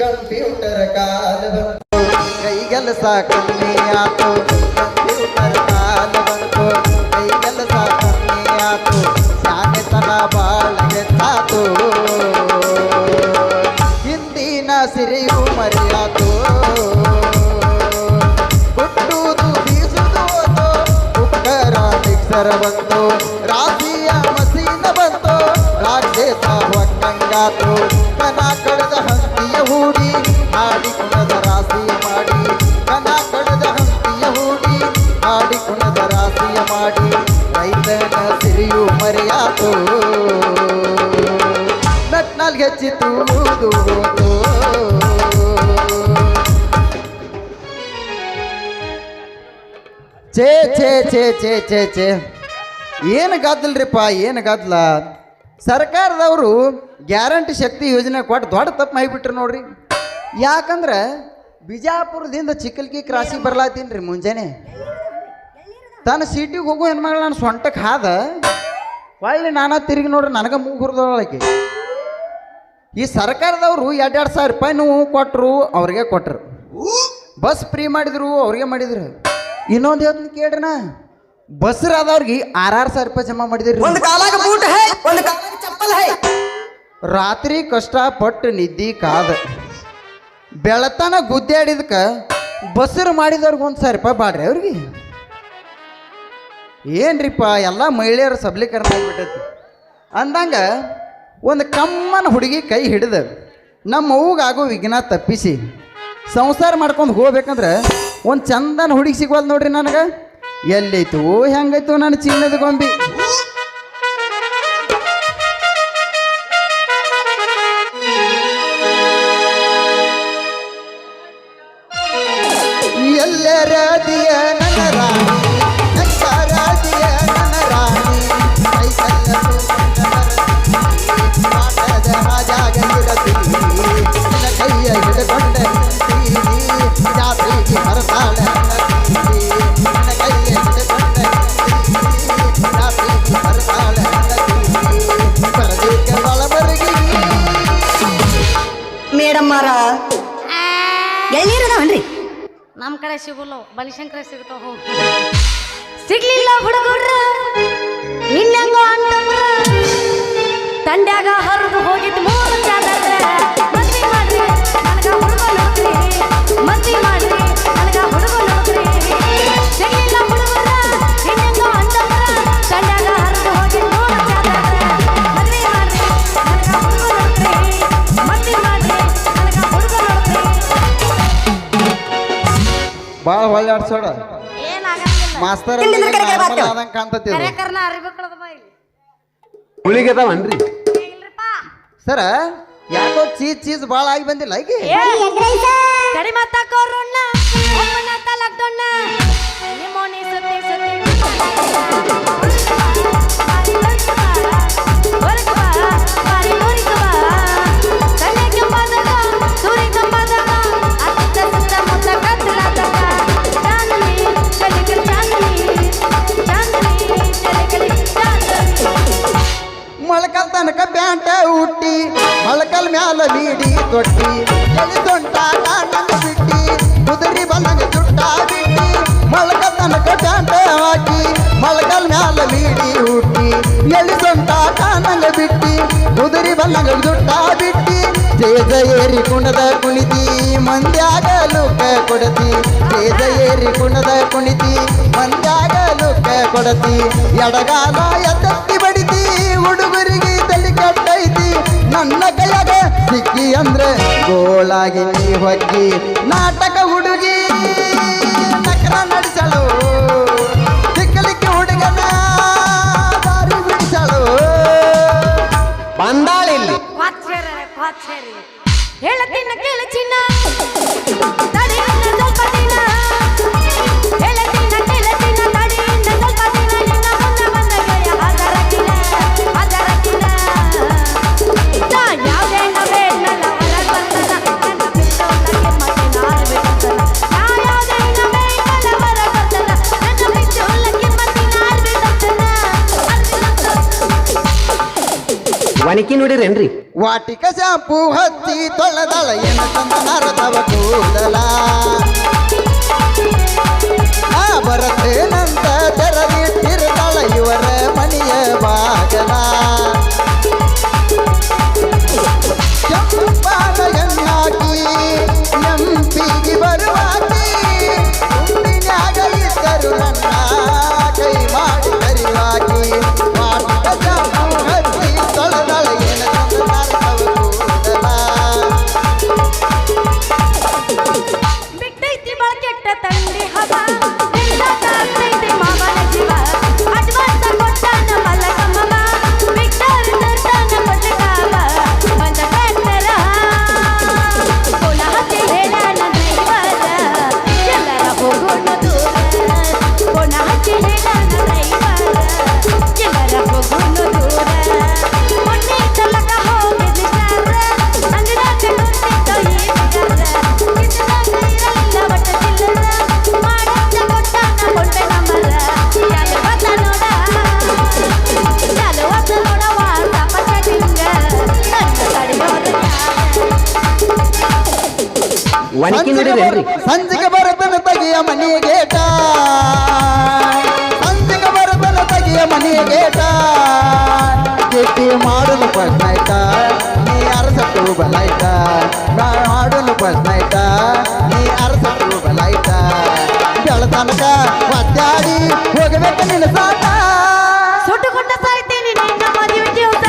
Computer ಕಾಲ ಬಂತು ಕೈಗೆಲಸ ಕಮ್ಮಿ ಆತು ಕಂಪ್ಯೂಟರ್ ಕಾಲ ಬಂತು ಕೈಗೆಲಸ ಕಮ್ಮಿ ಆತು ಶಾನೆತನ ಬಾಳ ಹೆಚ್ಚಾತು ಹಿಂದಿನ ಸಿರಿಯು ಮರೆಯಾತು ಹುಟ್ಟುವುದು ಬೀಸುವುದು ಕುಕ್ಕರ ಮಿಕ್ಸರ್ ಬಂತು ರಾಶಿಯ ಮಸೀನ ಬಂತು ರಾಕ್ಷಸ ಒಕ್ಕಂಗಾತು ಕನ ಕಳೆದ ಹಂತಿಯ ಹೂಡಿ ಹಾಡಿ ಕುಣದ ರಾಶಿಯ ಮಾಡಿ ಕನ ಕಳೆದ ಹಂತಿಯ ಹೂಡಿ ಹಾಡಿ ಕುಣದ ರಾಶಿಯ ಮಾಡಿ ರೈತನ ಸಿರಿಯು ಮರೆಯಾತು ನಟ್ನಾಲ್ಗೆ ಹೆಚ್ಚಿತು ಛೇ ಛೇ ಛೇ ಛೇ ಛೇ ಛೇ ಏನು ಗದ್ದಲ್ರಿಪ್ಪ ಏನು ಗದ್ದಲ ಸರ್ಕಾರದವರು ಗ್ಯಾರಂಟಿ ಶಕ್ತಿ ಯೋಜನೆ ಕೊಟ್ಟು ದೊಡ್ಡ ತಪ್ಪು ಮಾಡಿಬಿಟ್ರು ನೋಡ್ರಿ ಯಾಕಂದ್ರೆ ಬಿಜಾಪುರದಿಂದ ಚಿಕ್ಕಲ್ಕಿ ಕ್ರಾಸಿಗೆ ಬರ್ಲಾತೀನಿ ರೀ ಮುಂಜಾನೆ ತನ್ನ ಸೀಟಿಗೆ ಹೋಗೋ ಹೆಣ್ಮಗಳು ನಾನು ಸೊಂಟಕ್ಕೆ ಹಾದ ಒಳ್ಳೆ ನಾನಾ ತಿರುಗಿ ನೋಡ್ರಿ ನನಗೆ ಮೂಗು ಹುರಿದೊಳಗೆ ಈ ಸರ್ಕಾರದವರು 2,000 ರೂಪಾಯಿ ನೀವು ಕೊಟ್ಟರು ಅವ್ರಿಗೆ ಕೊಟ್ಟರು ಬಸ್ ಫ್ರೀ ಮಾಡಿದ್ರು ಅವ್ರಿಗೆ ಮಾಡಿದ್ರು ಇನ್ನೊಂದು ಹೇಳ್ತೀನಿ ಕೇಳ್ರಿನ ಬಸ್ರಾದವ್ರಿಗೆ 6,000 ರೂಪಾಯಿ ಜಮಾ ಮಾಡಿದ್ರಿ ರಾತ್ರಿ ಕಷ್ಟಪಟ್ಟು ನಿದ್ದಿ ಕಾದ ಬೆಳತನ ಗುದ್ದಾಡಿದಕ್ಕೆ ಬಸ್ರು ಮಾಡಿದವ್ರಿಗೆ 1,000 ರೂಪಾಯಿ ಬಾಡ್ರಿ ಅವ್ರಿಗೆ ಏನ್ರಿಪ್ಪ ಎಲ್ಲ ಮಹಿಳೆಯರು ಸಬಲೀಕರಣ ಆಗಿಬಿಟ್ಟೈತಿ ಅಂದಂಗ ಒಂದು ಕಮ್ಮನ ಹುಡುಗಿ ಕೈ ಹಿಡಿದು ನಮ್ಮ ಅವ್ಗಾಗೋ ವಿಘ್ನ ತಪ್ಪಿಸಿ ಸಂಸಾರ ಮಾಡ್ಕೊಂಡು ಹೋಗ್ಬೇಕಂದ್ರೆ ಒಂದು ಚಂದನ ಹುಡುಗಿ ಸಿಗೋದು ನೋಡ್ರಿ ನನಗೆ ಎಲ್ಲೈತು ಹೆಂಗೈತು ನನ್ನ ಚಿನ್ನದ ಗೊಂಬಿ ಎಲ್ಲರದಿಯ ನನ್ನ ರಾಣಿ ನಕ್ಕರಾದಿಯ ನನ್ನ ರಾಣಿ ಪಾಠದ ರಾಜಾಗಿರತೀನಿ ನಿನ್ನ ಕೈಯ ಹಿಡ್ಕೊಂಡ ಜಾತ್ರೆಗೆ ಬರತಾಳ ನಿನ್ನ ಕೈಯ ಹಿಡ್ಕೊಂಡ ಜಾತ್ರೆಗೆ ಬರತಾಳ ಬರದೇಕ ಒಳಬರಗಿ ಮೇಡಮ್ ಅವರ ಎಲ್ಲಿರೋದವನ್ರಿ ನಮ್ಮ ಕಡೆ ಸಿಗಲ್ಲ ಬಲಿಶಂಕರ ಸಿಗ್ತಾವ ಸಿಗ್ಲಿಲ್ಲ ಹುಡುಗರ ಇನ್ನಂಗ ಅಂತಂದ್ರ ತಂಡ್ಯಾಗ ಹರಿದು ಹೋಗಿದ್ 3 ಚಾದರ ಮದ್ವಿ ಮಾಡ್ರಿ ನನಗ ಹುಡುಗ ನೋಡ್ರಿ ಮದ್ವಿ ಮಾಡ್ರಿ ನನಗ ಹುಡುಗ ನೋಡ್ರಿ ಸಿಗ್ಲಿಲ್ಲ ಹುಡುಗರ ಇನ್ನಂಗ ಅಂತಂದ್ರ ತಂಡ್ಯಾಗ ಹರಿದು ಹೋಗಿದ್ 3 ಚಾದರ ಮದ್ವಿ ಮಾಡ್ರಿ ನನಗ ಹುಡುಗ ನೋಡ್ರಿ ಮದ್ವಿ ಮಾಡ್ರಿ ನನಗ ಹುಡುಗ ನೋಡ್ರಿ ಭಾಳ ಹೊಳ್ಳಿ ಆಡ್ಸೋಡ ಮಾಸ್ತರ್ ಕಾಣ್ತತಿ ಹುಳಿಗೆದವನ್ರಿ ಸರ ಯಾಕೋ ಚೀಸ್ ಭಾಳ ಆಗಿ ಬಂದಿಲ್ಲ ಈಗ ಮೊಳಕಲ್ ತನಕ ಪ್ಯಾಂಟ ಹುಟ್ಟಿ ಮೊಳಕಲ್ ಮ್ಯಾಲ ಮೀಡಿ ತೊಟ್ಟಿ ಎಲ್ಲಿ ಸೊಂಟ ನನ್ನ ಬಿಟ್ಟಿ ಕುದುರಿ ಬಲ್ಲಂಗ ಚುಟ್ಟ ಬಿಟ್ಟಿ ಮೊಳಕಲ್ ತನಕ ಪ್ಯಾಂಟ ಹಾಕಿ ಮೊಳಕಲ್ ಮ್ಯಾಲ ಮೀಡಿ ಹುಟ್ಟಿ ಎಲ್ಲಿ ಸೊಂಟ ನಂಗ ಬಿಟ್ಟಿ ಕುದುರಿ ಬಲ್ಲಂಗ ಚುಟ್ಟ ಬಿಟ್ಟಿ ತೇಜ ಏರಿ ಕುಣದ ಕುಣಿತಿ ಮಂದ್ಯಾಗ ಲುಕ್ಕ ಕೊಡತಿ ತೇಜ ಏರಿ ಕುಣದ ಕುಣಿತಿ ಮಂದ್ಯಾಗ ಲುಕ್ಕ ಕೊಡತಿ ಎಡಗಾಲ ಎತ್ತಿ ಬಡಿತಿ ಹುಡುಗರಿಗೆ ತಲೆ ಕಟ್ಟೈತಿ ನನ್ನ ಕೈಯಾಗ ಸಿಕ್ಕಿ ಅಂದ್ರೆ ಗೋಳಾಗಿ ನೀ ಹೊಕ್ಕಿ ನಾಟಕ ಹುಡುಗಿ ನಕರ ನಡೆಸಳು ಸಿಕ್ಕಲಿಕ್ಕೆ ಹುಡುಗನ ದಾರಿ ಬಿಡಿಸಳು ಬಂದಾಳಿಲ್ಲಿ ಹೇಳತ್ತಿನ ಕೇಳ ಚಿನ್ನ ತಡೆಯನ್ನ ಸ್ವಲ್ಪ ದಿನ ಹೇಳತ್ತಿನ ಕೇಳ ಚಿನ್ನ ತಡೆಯನ್ನ ಸ್ವಲ್ಪ ದಿನ ನಿನ್ನ ಮುಂದೆ ಬಂದ ಗಯ ಹದರ ಕಿಲ ನಾ ಯಾವುದೇ ನವೇನಲ್ಲ ಹೊರ ಬರ್ತದ ನನ್ನ ಬಿಟ್ಟೋಲಕ್ಕೆ ಮತ್ತೆ ನಾರು ಬಿಡ್ತದ ನಾ ಯಾವುದೇ ನವೇನಲ್ಲ ಹೊರ ಬರ್ತದ ನನ್ನ ಬಿಟ್ಟೋಲಕ್ಕೆ ಮತ್ತೆ ನಾರು ಬಿಡ್ತದ ವಾನಿಕಿ ನೋಡಿರೇನ್ರಿ? ವಾಟಿಕ ಶಾಂಪು ಹಚ್ಚಿ ತೊಳೆದಳ ಏನ ತಂದ ನರದವ ಕೂದಲ ನಾ ಬರತ್ತೇನಂತ ತೆರದಿಟ್ಟಿರ್ತಾಳ ಇವರ ಮನೆಯ ಬಾಗಲ ಕೆಂಪಾದ ಎಣ್ಣಾಕಿ ನೆಂಪಿಗೆ ಬರುವಾಕಿ ಉಪ್ಪಿನ್ಯಾಗ ಇದ್ದರು ನನ್ನ ಕೈ ಮಾಡಿ ಕರಿವಾಕಿ ವಾಟಿಕ ಶಾಂಪು ಹಚ್ಚಿ ತೊಳೆದಳ ಏನ ತಂದ ನರದವ ಕೂದಲ ಬಿಟ್ಟೈತಿ ಕೆಟ್ಟ ತಂಡಿ ಹವ ನಿಂದಾಗ್ತೈತಿ ಮಾವನ ಜೀವ ಅಡ್ವಾನ್ಸ್ ಕೊಟ್ಟಾನ ಮಲ್ಲಕಮ್ಮವ ವಿಕ್ಟರ್ ತರ್ತಾನ ಕೊಟ್ಟಕಾವ ಬಂದ ಟ್ರ್ಯಾಕ್ಟರ ಪುನಃ ಹೇಳಾನ ಡ್ರೈವರ ಎಲ್ಲರ ಹೋಗೋಣ ದೂರ ಪುನಃ ಹೇಳಾನ ಡ್ರೈವರ ಎಲ್ಲರ ಹೋಗೋಣ ದೂರ ಮೊನ್ನೆ ತಲಕ ಹೋಗಿದ್ದ ಸ್ಟಾರ ಅಂಗಡಾಗ ನೋಡ್ತಿದ್ದೋ ಈ ಬಿಗಾರ ಇದ್ದಾಗ ಇರಲಿಲ್ಲ ಒಟ್ಟ ಚಿಲ್ಲರ ಮಾಡಂತ ಕೊಟ್ಟಾನ ಕೊಂಡೆ ನಂಬರ ಚಾಲು ಹೊತ್ತ ನೋಡ ವಾಟ್ಸಪ್ಪ ಚಾಟಿಂಗ ನನ್ನ ತಡೆಯೋದ ವಾನಿಕಿ ನೋಡಿರೇನ್ರಿ? ಸಂಜಿಗೆ ಬರತನ ತಗಿಯ ಮನೆಯ ಗೇಟ ಸಂಜಿಗೆ ಬರತನ ತಗಿಯ ಮನೆಯ ಗೇಟ ಗೆಟ್ಟಿ ಮಾಡಲು ಫಸ್ಟ್ ನೈಟ ನೀ ಅರಸಟ್ಟು ಬಲೈಟ ಮಾಡಲು ಫಸ್ಟ್ ನೈಟ ನೀ ಅರಸಟ್ಟು ಬಲೈಟ ಬೆಳತನಕ ಒದ್ದಾಡಿ ಹೋಗಬೇಕು ನಿನ್ನ ಸಾಟ ಸುಟ್ಟುಕೊಂಡ ಸಾಯ್ತೀನಿ ನಿನ್ನ ಮದುವೆ ದಿವಸ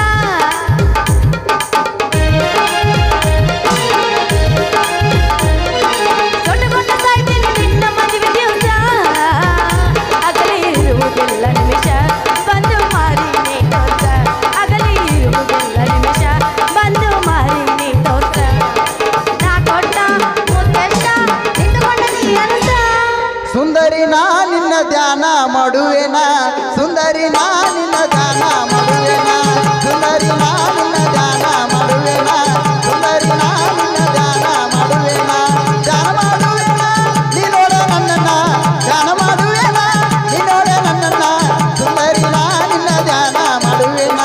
ಸುಟ್ಟುಕೊಂಡ ಸಾಯ್ತೀನಿ ನಿನ್ನ ಮದುವೆ ದಿವಸ ಅಗಲಿ ಇರುವುದಿಲ್ಲ ನಿಮಿಷ ಬಂದು ಮಾರಿ ನೀ ತೋರ್ಸ ಅಗಲಿ ಇರುವುದಿಲ್ಲ ನಿಮಿಷ ಬಂದು ಮಾರಿ ನೀ ತೋರ್ಸ ನಾ ಕೊಟ್ಟ ಮುತ್ತೆಷ್ಟ ನಿಂತುಕೊಂಡ ನೀ ಅನಸ ಸುಂದರಿ ನಾ ನಿನ್ನ ಧ್ಯಾನ ಮಾಡುವೆನ ಸುಂದರಿ ನಾ ನಿನ್ನ ಧ್ಯಾನ ಮಾಡುವೆನ ಸುಂದರಿ ನಾ ನಿನ್ನ ಧ್ಯಾನ ಮಾಡುವೆನ ಸುಂದರಿ ನಾ ನಿನ್ನ ಧ್ಯಾನ ಮಾಡುವೆನ ಧ್ಯಾನ ಮಾಡುವೆನ ನೀ ನೋಡ ನನ್ನನ್ನ ಧ್ಯಾನ ಮಾಡುವೆನ ನೀ ನೋಡ ನನ್ನನ್ನ ಸುಂದರಿ ನಾ ನಿನ್ನ ಧ್ಯಾನ ಮಾಡುವೆನ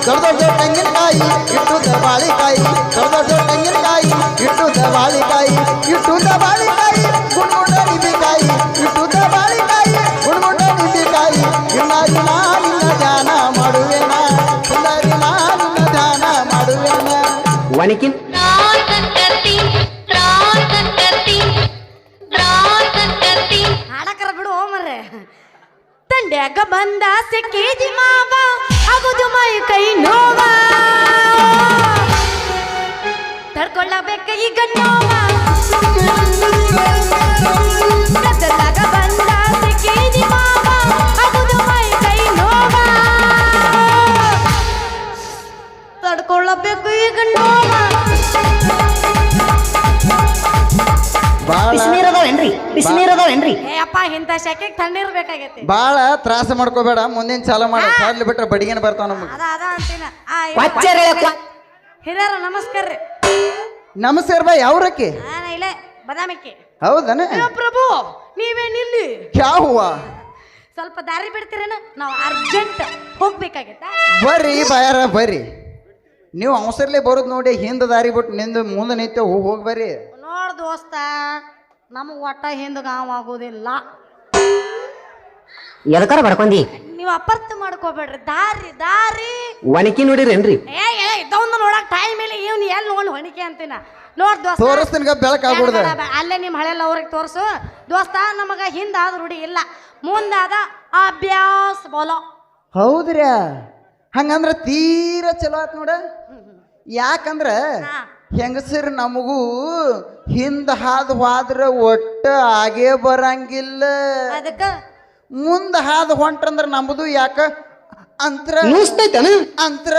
ದೊಡ್ಡ ದೊಡ್ಡ ತೆಂಗಿನಕಾಯಿ ಇಟ್ಟುದ ಬಾಳಿಕಾಯಿ ದೊಡ್ಡ ದೊಡ್ಡ ತೆಂಗಿನಕಾಯಿ ಇಟ್ಟುದ ಬಾಳಿಕಾಯಿ ಇಟ್ಟುದ ಬಾಳಿಕಾಯಿ ಗುಂಡುಗುಂಡ ನಿಂಬೆಕಾಯಿ ಇಟ್ಟುದ ಬಾಳಿಕಾಯಿ ಗುಂಡುಗುಂಡ ನಿಂಬೆಕಾಯಿ ಸುಂದರಿ ನಾ ನಿನ್ನ ಧ್ಯಾನ ಮಾಡುವೆನ ಸುಂದರಿ ನಾ ನಿನ್ನ ಧ್ಯಾನ ಮಾಡುವೆನ ವಾನಿಕಿ ಹಾಡಕರ ಬಿಡು ಹೋಮರ್ರೆ ತಂಡ್ಯಾಗ ಬಂದ ಸಿಕ್ಕಿದಿ ಮಾವ ಆಗುದು ಮೈ ಕೈ ನೋವ ತಡ್ಕೊಳ್ಳಬೇಕ ಈಗ ನೋವ ಗದ್ದಲಾಗ ಬಂದ ಸಿಕ್ಕಿದಿ ಮಾವ ಆಗುದು ಮೈ ಕೈ ನೋವ ತಡ್ಕೊಳ್ಳಬೇಕು ಈಗ ನೋವ ಬಾಳ ಬಿಸಿನೀರದಾವೇನ್ರಿ? ಏ ಅಪ್ಪ ಇಂಥ ಶೆಕೆಗೆ ತಣ್ಣೀರ್ಬೇಕಾಗೈತಿ ಬಾಳ ತ್ರಾಸ ಮಾಡ್ಕೋಬೇಡ ಮುಂದಿನ ಚಾಲು ಮಾಡ ಸಾಡ್ಲಿ ಬಿಟ್ರೆ ಬಡಿಗೆನ ಬರ್ತಾವ ನಮಗೆ ಅದ ಅಂತೀನ ಹಿರಿಯರ ನಮಸ್ಕಾರ ರೀ ನಮಸ್ಕಾರ ಬಾಯ್ ಯಾವ್ರಕ್ಕೆ ನಾನು ಇಲ್ಲೇ ಬದಾಮಿಕ್ಕೆ ಹೌದನ ಅಯ್ಯೋ ಪ್ರಭು ನೀವೇನಿಲ್ಲಿ ಯಾವ ಸ್ವಲ್ಪ ದಾರಿ ಬಿಡ್ತೀರೇನ ನಾವು ಅರ್ಜೆಂಟ್ ಹೋಗ್ಬೇಕಾಗೈತಾ ಬರ್ರಿ ಬಾಯಾರ ಬರ್ರಿ ನೀವು ಅವಸರಲ್ಲೇ ಬರೋದು ನೋಡಿ ಹಿಂದ ದಾರಿ ಬಿಟ್ಟು ನಿಂದು ಮುಂದೆ ನಿಂತೆ ಹೋಗಿ ಬರ್ರಿ ನೋಡ್ ದೋಸ್ತ ನಮಗೆ ಒಟ್ಟ ಹಿಂದ ಗಾಂವ್ ಆಗೋದಿಲ್ಲ ಎದಕಾರ ಬಡ್ಕೊಂಡಿ? ನೀವು ಅಪರ್ಥ ಮಾಡ್ಕೋಬೇಡ್ರಿ ದಾರಿ ದಾರಿ ವಾನಿಕಿ ನೋಡಿರೇನ್ರಿ? ಇದೊಂದು ನೋಡಕ್ ಟೈಮ್ ಇಲ್ಲ ಇವ್ನು ಎಲ್ಲಿ ನೋಡಿ ಹೊಣಿಕೆ ಅಂತೀನ ನೋಡ್ ದೋಸ್ತ ತೋರಿಸ್ತೀನಿ ಬೆಳಕಾಗ್ಬಿಡ್ದ ಅಲ್ಲೇ ನಿಮ್ಮ ಹಳೆಲ್ಲ ಅವ್ರಿಗೆ ತೋರ್ಸು ದೋಸ್ತ ನಮಗ ಹಿಂದಾದ ರೂಢಿ ಇಲ್ಲ ಮುಂದಾದ ಅಭ್ಯಾಸ ಬೋಲೋ ಹೌದ್ರ್ಯಾ ಹಂಗಂದ್ರ ತೀರಾ ಚಲೋ ಆತ್ ನೋಡ ಯಾಕಂದ್ರ ಹೆಂಗಸರು ನಮಗೂ ಹಿಂದ ಹಾದು ಹೋದ್ರ ಒಟ್ಟ ಆಗೇ ಬರಂಗಿಲ್ಲ ಅದಕ್ಕ ಮುಂದ ಹಾದು ಹೊಂಟ್ರಂದ್ರ ನಮ್ದು ಯಾಕ ಅಂತ್ರ ಅಂತ್ರ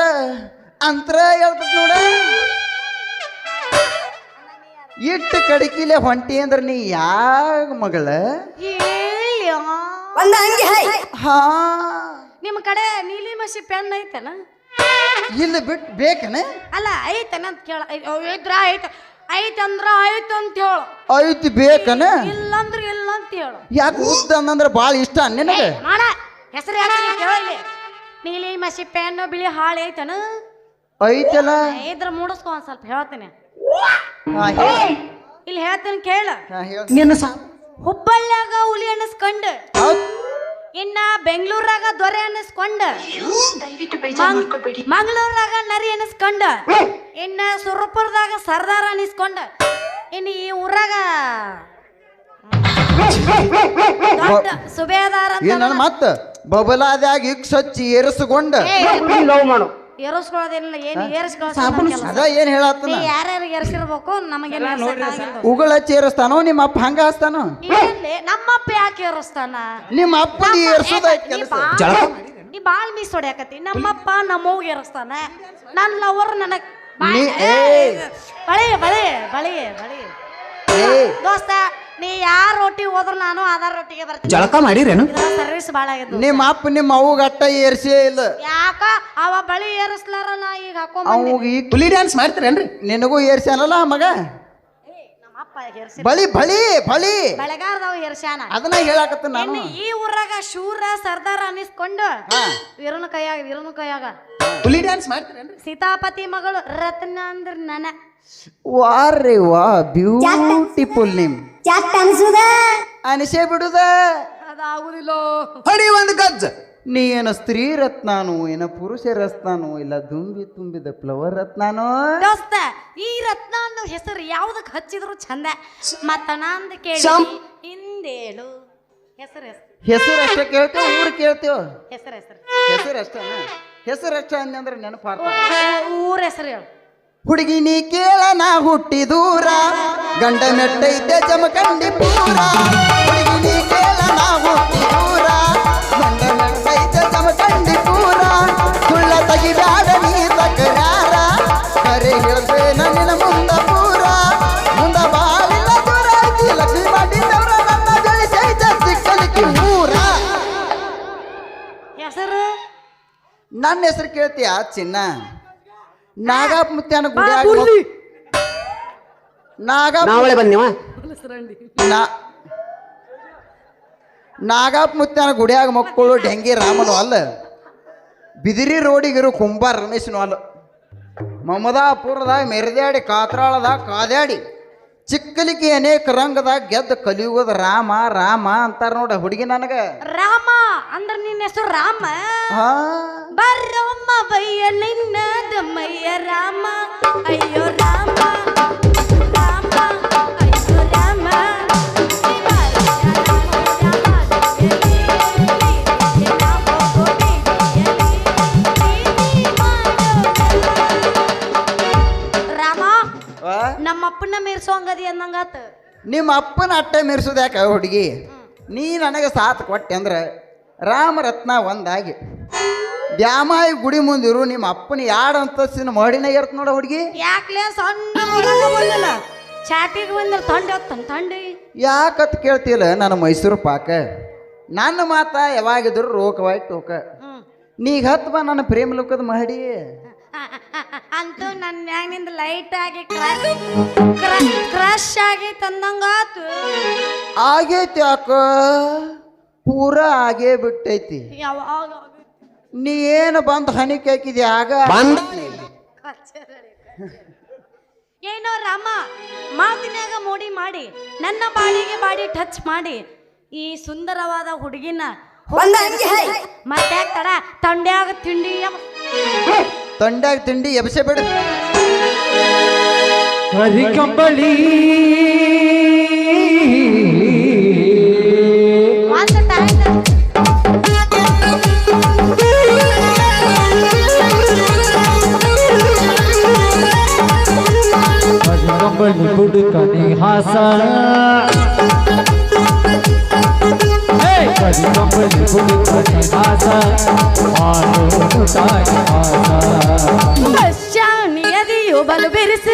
ಅಂತ್ರ ಹೇಳ್ತದ ನೋಡ ಇಟ್ಟು ಕಡಿಕಿಲೆ ಹೊಂಟಿ ಅಂದ್ರ ನೀ ಯಾಗ ಮಗಳ ಹಾ ನಿಮ್ಮ ಕಡೆ ನೀಲಿ ಮಸಿ ಪೆನ್ ಐತನ ಇಲ್ಲಿ ಬಿಟ್ಟು ಬೇಕನ ಅಲ್ಲ ಐತನ ಅಂತ ಕೇಳ ಇದ್ರ ಐತ ಐತಂದ್ರ ಐತ ಅಂತ ಹೇಳು ಐತಿ ಬೇಕನ ಇಲ್ಲಂದ್ರ ಇಲ್ಲ ಅಂತ ಹೇಳು ಯಾಕೆ ಉದ್ದ ಅಂದ್ರ ಭಾಳ ಇಷ್ಟ ನಿನಗೆ ಮಾಡ ಹೆಸರು ಯಾಕೆ ಕೇಳಲಿ ನೀಲಿ ಮಸಿ ಪೆನ್ ಬಿಳಿ ಹಾಳೆ ಐತನ ಐತಲ್ಲ ಇದ್ರ ಮೂಡಿಸ್ಕೊ ಒಂದ್ ಸ್ವಲ್ಪ ಹೇಳ್ತೀನಿ ಹಾ, ಹೇಳ್. ಇಲ್ಲಿ ಹೇಳ್ತೀನಿ ಕೇಳ ಹಾ, ಹೇಳ್. ನಿನ್ನ ಸಾ ಹುಬ್ಬಳ್ಳಿಯಾಗ ಹುಲಿ ಅನ್ನಿಸ್ಕೊಂಡ್ ಹೌದ್. ಇನ್ನ ಬೆಂಗಳೂರಾಗ ದೊರೆ ಅನ್ನಿಸ್ಕೊಂಡ ಮಂಗಳೂರಾಗ ನರಿ ಅನ್ನಿಸ್ಕೊಂಡ ಇನ್ನ ಸುರಪುರದಾಗ ಸರ್ದಾರ ಅನ್ನಿಸ್ಕೊಂಡ ಇನ್ನು ಈ ಊರಾಗ ದೊಡ್ಡ ಸುಬೇದಾರ ಅಂತ ಏನ್ ನನ್ನ ಮತ್ತ ಬಬಲಾದ್ಯಾಗ ಇಕ್ ಸಚ್ಚಿ ಏರಿಸ್ಕೊಂಡ ಲವ್ ಮಾಡು ಏರಿಸ್ಕೊಳ್ಳೋದೇನಿಲ್ಲ ಏನು ಏರಿಸ್ಕೊಳ್ಳೋ ಅದ ಏನ್ ಹೇಳತ್ತನ ಯಾರ್ಯಾರು ಏರಿಸಿರ್ಬೇಕು ನಮಗೇನು ಉಗಳ ಹಚ್ಚಿ ಏರಿಸ್ತಾನೋ ನಿಮ್ಮ ಅಪ್ಪ ಹಂಗ ಹಚ್ತಾನೋ ನಮ್ಮಪ್ಪ ಯಾಕೆ ಏರಿಸ್ತಾನ ನಿಮ್ಮ ಅಪ್ಪ ಏರ್ಸೋದೈತ್ ಕೆಲಸ ನೀ ಬಾಳ್ ಮೀಸ್ ಹೊಡ್ಯಾಕತಿ ನಮ್ಮಪ್ಪ ನಮ್ಮವ್ಗ ಏರಿಸ್ತಾನ ನನ್ನ ಲವರ್ ನನಗ್ ಬಳಿ ಬಳಿ ಬಳಿ ಬಳಿ ದೋಸ್ತ ನೀ ಯಾರ ರೊಟ್ಟಿ ಹೋದ್ರ ನಾನು ಅದ ರೊಟ್ಟಿಗೆ ಬರ್ತೀನಿ ಜಳಕ ಮಾಡಿರೇನು ಸರ್ವಿಸ್ ಬಾಳ ಆಗಿದ್ದು ನಿಮ್ಮ ಅಪ್ಪ ನಿಮ್ಮ ಅವ್ಗ ಅಟ್ಟ ಏರ್ಸೇ ಇಲ್ಲ ಯಾಕ ಅವ ಬಳಿ ಏರಿಸ್ಲಾರ ನಾ ಈಗ ಹಾಕೊಂಡ್ ಅವಾಗ ಈಗ ಹುಲಿ ಡ್ಯಾನ್ಸ್ ಮಾಡ್ತೀರೇನ್ರಿ ನಿನಗೂ ಏರ್ಸ್ಯಾನಲ್ಲ ಆ ಮಗ ನಮ್ಮಪ್ಪ ಏರ್ಸಿ ಬಳಿ ಬಳಿ ಬಳಿ ಬೆಳಗಾರದವ್ ಏರ್ಸ್ಯಾನ ಅದನ್ನ ಹೇಳಾಕತ್ತ ನಾನು ಇನ್ನು ಈ ಊರಾಗ ಶೂರ ಸರ್ದಾರ ಅನ್ನಿಸ್ಕೊಂಡು ಹಾ. ವೀರನ ಕೈಯಾಗ ಹುಲಿ ಡ್ಯಾನ್ಸ್ ಮಾಡ್ತೀರೇನ್ರಿ ಸೀತಾಪತಿ ಮಗಳು ರತ್ನ ಅಂದ್ರ ನನ ವಾರ್ರಿ ವಾ ಬ್ಯೂಟಿಫುಲ್ ನಿಮ್ ಅನಿಸೇ ಬಿಡುದ ಅದಾಗುದಿಲ್ಲ ಹೊಡಿ ಒಂದು ಗಜ್ಜ ನೀ ಏನ ಸ್ತ್ರೀ ರತ್ನಾನು ಏನ ಪುರುಷ ರತ್ನಾನು ಇಲ್ಲ ತುಂಬಿದ ಫ್ಲವರ್ ರತ್ನಾನು ದೋಸ್ತ ಈ ರತ್ನ ಅನ್ನೋ ಹೆಸರು ಯಾವ್ದಕ್ ಹಚ್ಚಿದ್ರು ಚಂದ ಮತ್ತ ನಂದ್ ಕೇಳಿ ಶಾಮ್. ಹಿಂದೇಳು ಹೆಸರು ಹೆಸರು ಅಷ್ಟೇ ಕೇಳ್ತೇವ ಊರು ಕೇಳ್ತೇವ ಹೆಸರು ಹೆಸರು ಅಷ್ಟೇ ಹೆಸರು ಅಷ್ಟೇ ಅಂದ್ರೆ ನೆನಪಾರ್ತ ಊರ ಹೆಸರು ಹೇಳು ಹುಡುಗಿ ನೀ ಕೇಳ ನಾ ಹುಟ್ಟಿ ದೂರ ಗಂಡ ಮೆಟ್ಟೈತೆ ಜಮಖಂಡಿ ಪೂರ ಹುಡುಗಿ ನೀ ಕೇಳ ನಾ ಹುಟ್ಟಿ ದೂರ ಗಂಡ ಮೆಟ್ಟೈತೆ ಜಮಖಂಡಿ ಪೂರ ಸುಳ್ಳ ತೆಗಿಬ್ಯಾಡ ನೀ ತಕರಾರ ಕರೆ ಹೇಳ್ಬೇ ನನ್ನ ಮುಂದ ಪೂರ ಮುಂದ ಬಾಳಿಲ್ಲ ದೂರ ಐತಿ ಲಕ್ಷ್ಮಿ ಮಾಡಿದವ್ರ ನನ್ನ ಗಳಿಸೈತೆ ಸಿಕ್ಕಲಿಕ್ಕೆ ಊರ ಹೆಸರು ನನ್ನ ಹೆಸರು ಕೇಳ್ತೀಯ ಚಿನ್ನ ನಾಗಪ್ಪ ಮುತ್ಯಾನ ಗುಡಿಯಾಗ ನಾವಳೆ ಬಂದಿವ ನಾಗಪ್ಪ ಮುತ್ಯಾನ ಗುಡಿಯಾಗ ಮಕ್ಕಳು ಡೆಂಗಿ ರಾಮನು ಅಲ್ಲ ಬಿದಿರಿ ರೋಡಿಗಿರು ಕುಂಬಾರ ರಮೇಶನು ಅಲ್ಲ ಮಮದಾಪುರದಾಗ ಮೆರೆದಾಡಿ ಕಾತ್ರಾಳದಾಗ ಕಾದ್ಯಾಡಿ ಚಿಕ್ಕಲಿಗೆ ಅನೇಕ ರಂಗದಾಗ ಗೆದ್ದ ಕಲಿಯುಗದ ರಾಮ ರಾಮ ಅಂತಾರ ನೋಡ ಹುಡುಗಿ ನನಗ ರಾಮ ಅಂದ್ರ ನಿನ್ನ ಹೆಸರು ರಾಮ ಹಾ ಬರ್ರಮ್ಮ ಬಯ್ಯ ನಿನ್ನ ದಮ್ಮಯ್ಯ ರಾಮ ಅಯ್ಯೋ ರಾಮ ರಾಮ ಅಯ್ಯೋ ರಾಮ ರಾಮ ವಾ? ನಮ್ಮಪ್ಪನ ಮೀರ್ಸೋಂಗದಿ ಅಂದಂಗಾತ ನಿಮ್ಮ ಅಪ್ಪನ ಅಟ್ಟೆ ಮೆರೆಸೋದು ಯಾಕೆ ಹುಡುಗಿ ನೀ ನನಗೆ ಸಾಥ್ ಕೊಟ್ಟೆ ಅಂದ್ರೆ ರಾಮರತ್ನ ಒಂದಾಗಿ ದ್ಯಾಮಾಯಿ ಗುಡಿ ಮುಂದಿರು ನಿಮ್ಮ ಅಪ್ಪನ ಯಾಡ್ ಅಂತಸ್ತಿನ ಮಹಡಿನಾಗ ಇರ್ತ ನೋಡ ಹುಡುಗಿ ಯಾಕ್ಲೆ ಸಣ್ಣ ಹುಡುಗ ಬಂದಿಲ್ಲ ಚಾಟಿಗೆ ಬಂದ್ರೆ ಥಂಡಿ ಹೊತ್ತನ್ ಥಂಡಿ ಯಾಕತ್ ಕೇಳ್ತಿಲ್ಲ ನನ್ನ ಮೈಸೂರು ಪಾಕ ನನ್ನ ಮಾತ ಯಾವಾಗಿದ್ರು ರೋಕವಾಯ್ ಟೋಕ ನೀಗ ಹತ್ ಬಾ ನನ್ನ ಪ್ರೇಮ ಲೋಕದ ಮಹಡಿ ಅಂತೂ ನನ್ನ ಮ್ಯಾಗಿನಿಂದ ಲೈಟ್ ಆಗಿ ಕ್ರಶ್ ಆಗಿ ತಂದಂಗಾತು ಆಗೈತಿ ಯಾಕ ಪೂರ ಆಗೇ ಬಿಟ್ಟೈತಿ ಯಾವಾಗ ನೀ ಏನು ಬಂದು ಹನಿಕೆ ಹಾಕಿದಿ ಆಗ ಬಂದ್ ಏನೋ ರಾಮ ಮಾತಿನಾಗ ಮೋಡಿ ಮಾಡಿ ನನ್ನ ಬಾಡಿಗೆ ಬಾಡಿ ಟಚ್ ಮಾಡಿ ಈ ಸುಂದರವಾದ ಹುಡುಗಿನ ಮತ್ತೆ ತಡ ತಂಡ್ಯಾಗ ತಿಂಡಿ ತಂಡ್ಯಾಗ ತಿಂಡಿ ಎಬ್ಸೆ ಬಿಡು ಕರಿಕಂಬಳಿ ಒಂದು ಟೈಮ್ ಕರಿಕಂಬಳಿ ಬುಡುಕನಿ ಹಾಸ ಕರಿಕಂಬಳಿ ಬುಡುಕನಿ ಹಾಸ ಶಾಣಿಯದಿಯು ಬಲು ಬಿರಿಸ